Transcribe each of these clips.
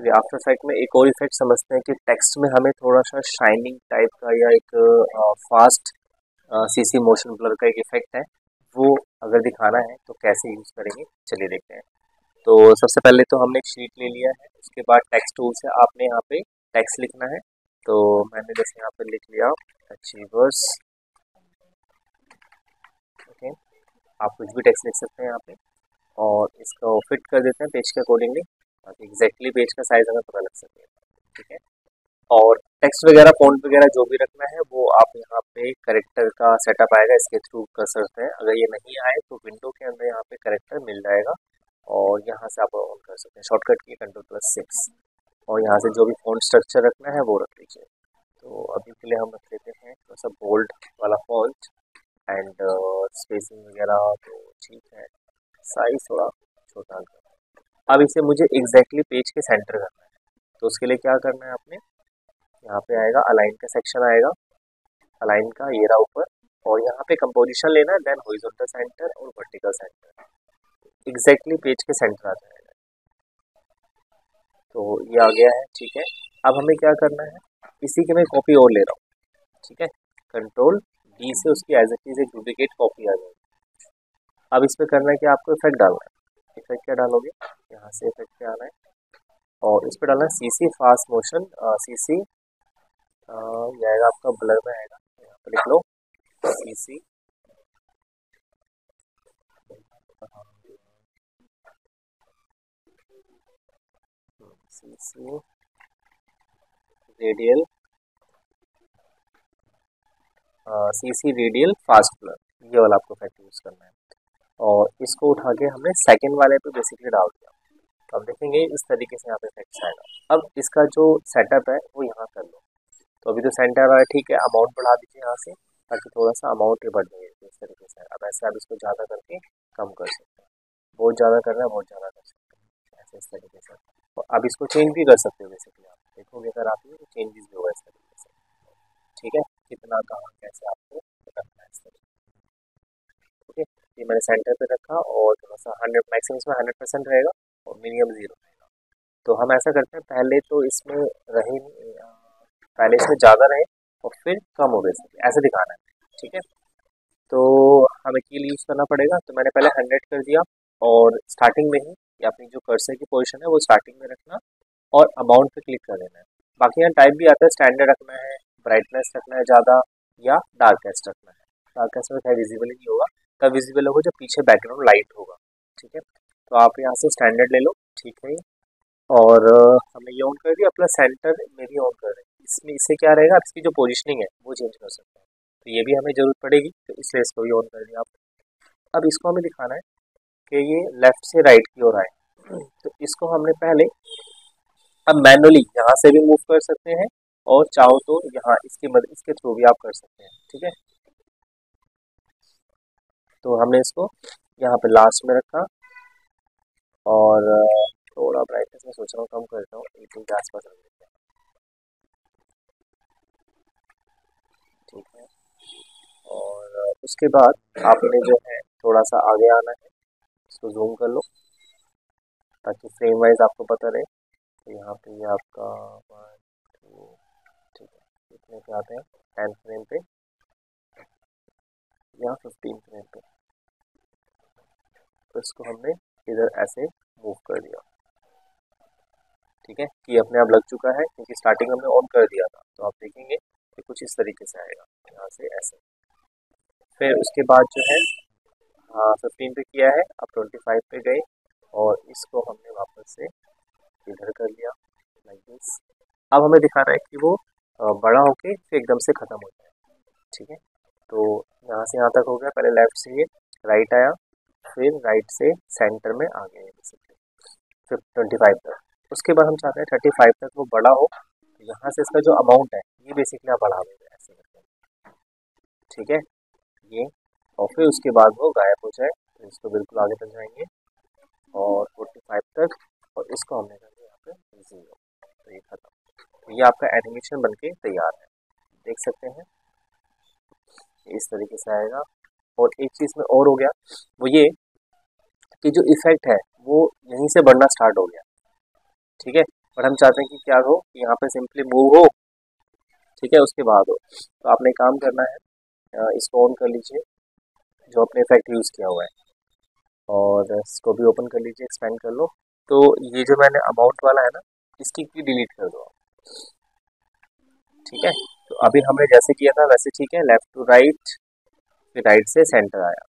चलिए after effect में एक और इफेक्ट समझते हैं कि टेक्स्ट में हमें थोड़ा सा शाइनिंग टाइप का या एक फास्ट सीसी मोशन ब्लर का एक इफेक्ट है, वो अगर दिखाना है तो कैसे यूज़ करेंगे चलिए देखते हैं। तो सबसे पहले तो हमने एक शीट ले लिया है, उसके बाद टेक्स्ट टूल से आपने यहाँ पे टेक्स्ट लिखना है। तो मैंने जैसे यहाँ पे लिख लिया अचीवर्स, ओके। आप कुछ भी टेक्स्ट लिख सकते हैं यहाँ पे और इसको फिट कर देते हैं पेज के अकॉर्डिंगली ताकि एग्जैक्टली पेज का साइज हमें पता लग सके, ठीक है। और टेक्स्ट वगैरह फॉन्ट वगैरह जो भी रखना है वो आप यहाँ पे करेक्टर का सेटअप आएगा, इसके थ्रू कर सकते हैं। अगर ये नहीं आए तो विंडो के अंदर यहाँ पे करेक्टर मिल जाएगा और यहाँ से आप ऑन कर सकते हैं, शॉर्टकट की Ctrl+6। और यहाँ से जो भी फॉन्ट स्ट्रक्चर रखना है वो रख लीजिए। तो अभी के लिए हम रख लेते हैं थोड़ा सा बोल्ड वाला फॉन्ट एंड स्पेसिंग वगैरह तो ठीक है, साइज थोड़ा छोटा करना है। अब इसे मुझे एग्जैक्टली पेज के सेंटर करना है, तो उसके लिए क्या करना है आपने, यहाँ पे आएगा अलाइन का सेक्शन आएगा, अलाइन का ये रहा ऊपर, और यहाँ पे कंपोजिशन लेना है, देन हॉरिजॉन्टल सेंटर और वर्टिकल सेंटर, एग्जैक्टली पेज के सेंटर आ जाएगा। तो ये आ गया है, ठीक है। अब हमें क्या करना है, इसी की मैं कॉपी और ले रहा हूँ, ठीक है। Ctrl+D से उसकी एज इट इज एक डुप्लीकेट कॉपी आ जाएगी। अब इस पे करना है कि आपको इफेक्ट डालना है। इफेक्ट क्या डालोगे, यहाँ से इफेक्ट पे आना है और इस पे डालना है सीसी फास्ट मोशन, सीसी ये आएगा आपका ब्लर में आएगा, यहाँ पे लिख लो CC CC radial, CC radial fast blur, ये वाला आपको इफेक्ट यूज करना है। और इसको उठा के हमने सेकंड वाले पे बेसिकली डाल दिया। तो आप देखेंगे इस तरीके से यहाँ पे इफेक्ट्स आएगा। अब इसका जो सेटअप है वो यहाँ कर लो। तो अभी तो सेंटर वाला ठीक है, अमाउंट बढ़ा दीजिए यहाँ से ताकि थोड़ा सा अमाउंट बढ़ जाए इस तरीके से। अब ऐसे आप इसको ज़्यादा करके कम कर सकते हैं, बहुत ज़्यादा करना है बहुत ज़्यादा कर सकते हैं, ऐसे इस तरीके से। और अब इसको चेंज भी कर सकते हो, बेसिकली आप देखोगे अगर आप तो चेंजेस भी होगा इस तरीके से, ठीक है। कितना कहाँ कैसे आपको रखना है इस तरीके, ठीक है। ये मैंने सेंटर पे रखा और थोड़ा सा 100 मैक्सिमम इसमें 100% रहेगा और मिनिमम 0 रहेगा। तो हम ऐसा करते हैं, पहले तो इसमें रहे पहले इसमें ज़्यादा रहे और फिर कम हो गए, ऐसे दिखाना है, ठीक है। तो हमें कील यूज़ करना पड़ेगा, तो मैंने पहले 100 कर दिया और स्टार्टिंग में ही या अपनी जो कर्सर की पोजीशन है वो स्टार्टिंग में रखना और अमाउंट पे क्लिक कर देना है। बाकी यहाँ टाइप भी आता है, स्टैंडर्ड रखना है, ब्राइटनेस रखना है ज़्यादा या डार्केस्ट रखना है। डार्केस्ट में खैर विजिबल ही नहीं होगा, तब विजिबल होगा जब पीछे बैकग्राउंड लाइट होगा, ठीक है। तो आप यहाँ से स्टैंडर्ड ले लो, ठीक है। और हमने ये ऑन कर दिया, प्लस सेंटर में भी ऑन कर दें। इसमें इससे क्या रहेगा, इसकी जो पोजिशनिंग है वो चेंज कर सकते हैं, तो ये भी हमें ज़रूरत पड़ेगी, तो इसलिए इसको भी ऑन कर दिया आप। अब इसको हमें दिखाना है कि ये लेफ्ट से राइट की ओर आए, तो इसको हमने पहले, अब मैनुअली यहाँ से भी मूव कर सकते हैं और चाहो तो यहाँ इसकी मदद इसके थ्रू भी आप कर सकते हैं, ठीक है। तो हमने इसको यहाँ पे लास्ट में रखा और थोड़ा ब्राइटनेस में सोच रहा हूँ कम करता हूँ, 18 के आसपास रख देते हैं, ठीक है। और उसके बाद आपने जो है थोड़ा सा आगे आना है, इसको जूम कर लो ताकि फ्रेम वाइज आपको पता रहे। तो यहाँ पे ये आपका 1 2, ठीक है, कितने पे आते हैं, 10 फ्रेम पे या 15 फ्रेम पे। तो इसको हमने इधर ऐसे मूव कर दिया, ठीक है, कि अपने आप लग चुका है क्योंकि स्टार्टिंग हमने ऑन कर दिया था। तो आप देखेंगे कि कुछ इस तरीके से आएगा, यहाँ से ऐसे। फिर उसके बाद जो है, हाँ 15 पे किया है, अब 25 पे गए और इसको हमने वापस से इधर कर लिया लाइक दिस। अब हमें दिखाना है कि वो बड़ा होके फिर एकदम से ख़त्म हो जाए, ठीक है। तो यहाँ से यहाँ तक हो गया, पहले लेफ्ट से ये राइट आया, फिर राइट से सेंटर में आ गए बेसिकली, फिर 25 तक। उसके बाद हम चाहते हैं 35 तक वो बड़ा हो, तो यहाँ से इसका जो अमाउंट है ये बेसिकली आप बढ़ा देंगे ऐसे करके, ठीक है, ये। और फिर उसके बाद वो गायब हो जाए, तो इसको बिल्कुल आगे तक जाएंगे और 45 तक, और इसको हमने कर दिया यहाँ पे 0, तो ये खत्म। तो ये आपका एनिमेशन बनके तैयार है, देख सकते हैं इस तरीके से आएगा। और एक चीज़ में और हो गया, वो ये कि जो इफेक्ट है वो यहीं से बढ़ना स्टार्ट हो गया, ठीक है। बट हम चाहते हैं कि क्या हो कि यहाँ पे सिंपली मूव हो, ठीक है, उसके बाद हो। तो आपने काम करना है, इसको ऑन कर लीजिए जो आपने इफेक्ट यूज़ किया हुआ है, और इसको भी ओपन कर लीजिए, एक्सपेंड कर लो। तो ये जो मैंने अमाउंट वाला है ना, इसकी की डिलीट कर दो आप, ठीक है। तो अभी हमने जैसे किया था वैसे, ठीक है, लेफ्ट टू राइट, फिर राइट से सेंटर आया,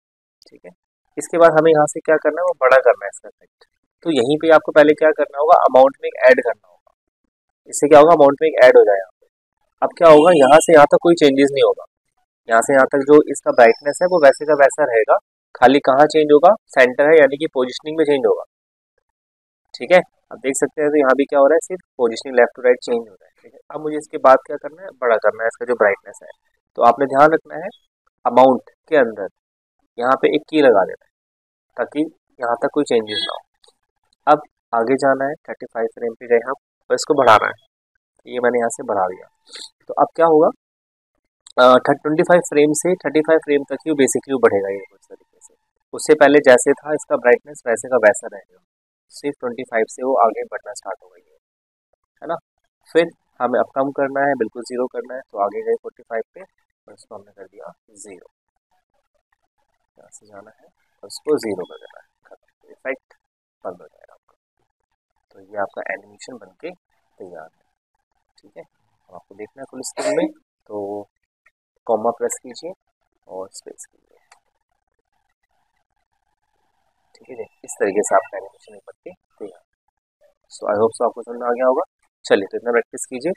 ठीक है। इसके बाद हमें यहाँ से क्या करना है, वो बड़ा करना है इसका इफेक्ट। तो यहीं पे आपको पहले क्या करना होगा, अमाउंट में एक ऐड करना होगा। इससे क्या होगा, अमाउंट में एक ऐड हो जाएगा। अब क्या होगा, यहाँ से यहाँ तक कोई चेंजेस नहीं होगा, यहाँ से यहाँ तक जो इसका ब्राइटनेस है वो वैसे का वैसा रहेगा। खाली कहाँ चेंज होगा, सेंटर है यानी कि पोजिशनिंग में चेंज होगा, ठीक है। अब देख सकते हैं तो यहाँ भी क्या हो रहा है, सिर्फ positioning left to right change हो रहा है, ठीक है। अब मुझे इसके बाद क्या करना है, बड़ा करना है इसका जो ब्राइटनेस है। तो आपने ध्यान रखना है, अमाउंट के अंदर यहाँ पे एक की लगा देना है, ताकि यहाँ तक कोई चेंजेस ना हो। अब आगे जाना है, 35 फ्रेम पे गए हम, और इसको बढ़ाना है। ये मैंने यहाँ से बढ़ा दिया। तो अब क्या होगा, 25 फ्रेम से 35 फ्रेम तक ही बेसिकली बढ़ेगा ये कुछ तरीके से। उससे पहले जैसे था इसका ब्राइटनेस वैसे का वैसा रहेगा, सिर्फ 25 से वो आगे बढ़ना स्टार्ट हो गई है ना। फिर हमें अब कम करना है, बिल्कुल जीरो करना है, तो आगे गए 45 पे, और इसको हमने कर दिया जीरो। यहाँ से जाना है और इसको जीरो कर देना है, इफेक्ट बंद हो जाएगा आपका। तो ये आपका एनिमेशन बनके तैयार है, ठीक है। अब आपको देखना है फुल स्क्रीन में, तो कॉमा प्रेस कीजिए और स्पेस कीजिए, ठीक है जी। इस तरीके से आपका एनिमेशन बनके तैयार। सो आई होप सो आपको समझ में आ गया होगा। चलिए, तो इतना प्रैक्टिस कीजिए।